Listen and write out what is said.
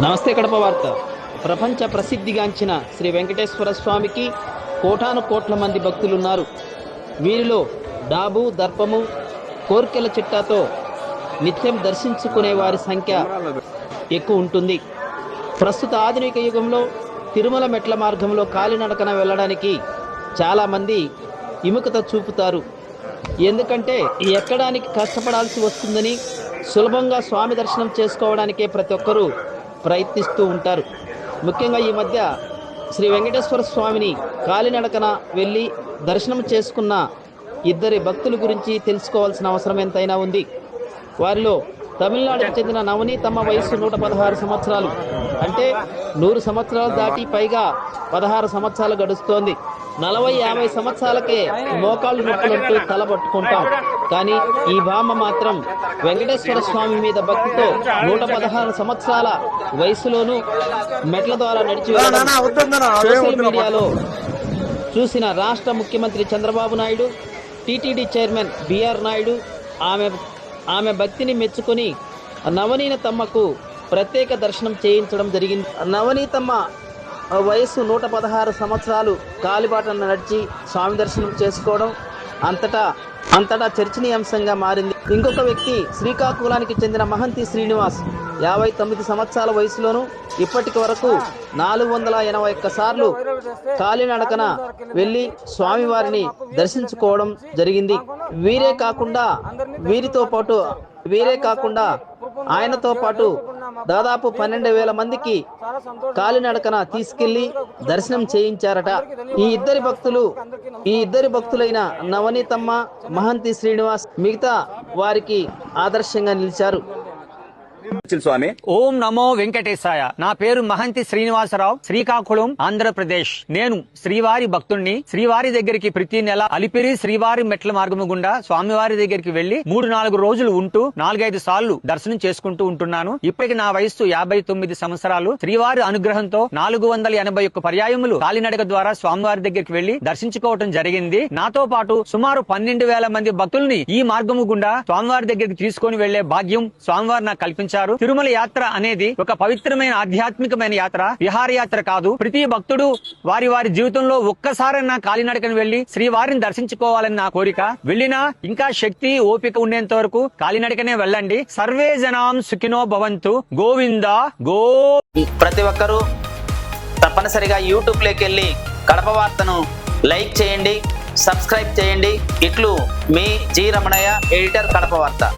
నమస్తే కడప వార్త. ప్రపంచ ప్రసిద్ధిగాంచిన శ్రీ వెంకటేశ్వర స్వామికి కోటాను కోట్ల మంది భక్తులున్నారు. వీరిలో డాబు దర్పము కోర్కెల చిట్టాతో నిత్యం దర్శించుకునే వారి సంఖ్య ఎక్కువ ఉంటుంది. ప్రస్తుత ఆధునిక యుగంలో తిరుమల మెట్ల మార్గంలో కాలినడకన వెళ్ళడానికి చాలామంది విముఖత చూపుతారు. ఎందుకంటే ఎక్కడానికి కష్టపడాల్సి వస్తుందని సులభంగా స్వామి దర్శనం చేసుకోవడానికే ప్రతి ఒక్కరూ ప్రయత్నిస్తూ ఉంటారు. ముఖ్యంగా ఈ మధ్య శ్రీ వెంకటేశ్వర స్వామిని కాలినడకన వెళ్ళి దర్శనం చేసుకున్న ఇద్దరి భక్తుల గురించి తెలుసుకోవాల్సిన అవసరం ఎంతైనా ఉంది. వారిలో తమిళనాడుకు చెందిన నవనీతమ్మ వయస్సు 116 సంవత్సరాలు, అంటే 100 సంవత్సరాలు దాటి పైగా 16 సంవత్సరాలు గడుస్తోంది. 40-50 సంవత్సరాలకే మోకాళ్ళు నొప్పులంటూ తలబట్టుకుంటాం. కానీ ఈ బామ్మ మాత్రం వెంకటేశ్వర స్వామి మీద భక్తితో 116 సంవత్సరాల వయసులోనూ మెట్ల ద్వారా నడిచి సోషల్ మీడియాలో చూసిన రాష్ట్ర ముఖ్యమంత్రి చంద్రబాబు నాయుడు, టీటీడీ చైర్మన్ బిఆర్ నాయుడు ఆమె భక్తిని మెచ్చుకొని నవనీతమ్మకు ప్రత్యేక దర్శనం చేయించడం జరిగింది. నవనీతమ్మ వయస్సు 116 సంవత్సరాలు కాలిబాటను నడిచి స్వామి దర్శనం చేసుకోవడం అంతటా చర్చనీయాంశంగా మారింది. ఇంకొక వ్యక్తి శ్రీకాకుళానికి చెందిన మహంతి శ్రీనివాస్ 59 సంవత్సరాల వయసులోనూ ఇప్పటికి వరకు 481 సార్లు కాలినడకన వెళ్ళి స్వామివారిని దర్శించుకోవడం జరిగింది. వీరే కాకుండా ఆయనతో పాటు దాదాపు 12,000 మందికి కాలినడకన తీసుకెళ్లి దర్శనం చేయించారట. ఈ ఇద్దరి భక్తులైన నవనీతమ్మ, మహంతి శ్రీనివాస్ మిగతా వారికి ఆదర్శంగా నిలిచారు. స్వామి ఓం నమో వెంకటేశాయ. నా పేరు మహంతి శ్రీనివాసరావు, శ్రీకాకుళం, ఆంధ్రప్రదేశ్. నేను శ్రీవారి భక్తుణ్ణి. శ్రీవారి దగ్గరికి ప్రతి నెల అలిపిరి శ్రీవారి మెట్ల మార్గము గుండా స్వామివారి దగ్గరికి వెళ్లి 3-4 రోజులు ఉంటూ 4-5 సార్లు దర్శనం చేసుకుంటూ ఉంటున్నాను. ఇప్పటికి నా వయస్సు 59 సంవత్సరాలు. శ్రీవారి అనుగ్రహంతో 481 పర్యాయములు కాలినడక ద్వారా స్వామివారి దగ్గరికి వెళ్లి దర్శించుకోవటం జరిగింది. నాతో పాటు సుమారు 12,000 మంది భక్తుల్ని ఈ మార్గము గుండా స్వామివారి దగ్గరికి తీసుకుని వెళ్లే భాగ్యం స్వామివారు నాకు కల్పించారు. తిరుమల యాత్ర అనేది ఒక పవిత్రమైన ఆధ్యాత్మికమైన యాత్ర, విహారయాత్ర కాదు. ప్రతి భక్తుడు వారి జీవితంలో ఒక్కసారైనా కాలినడకను వెళ్లి శ్రీవారిని దర్శించుకోవాలని నా కోరిక. వెళ్ళినా ఇంకా శక్తి ఓపిక ఉండేంత వరకు కాలినడకనే వెళ్ళండి. సర్వే జనాం సుఖినో భవంతు. గోవిందా గో. ప్రతి ఒక్కరూ తప్పనిసరిగా యూట్యూబ్ లోకి వెళ్ళి కడప వార్తను లైక్ చేయండి, సబ్స్క్రైబ్ చేయండి. ఇట్లు మీ జి రమణయ్య, ఎడిటర్, కడప వార్త.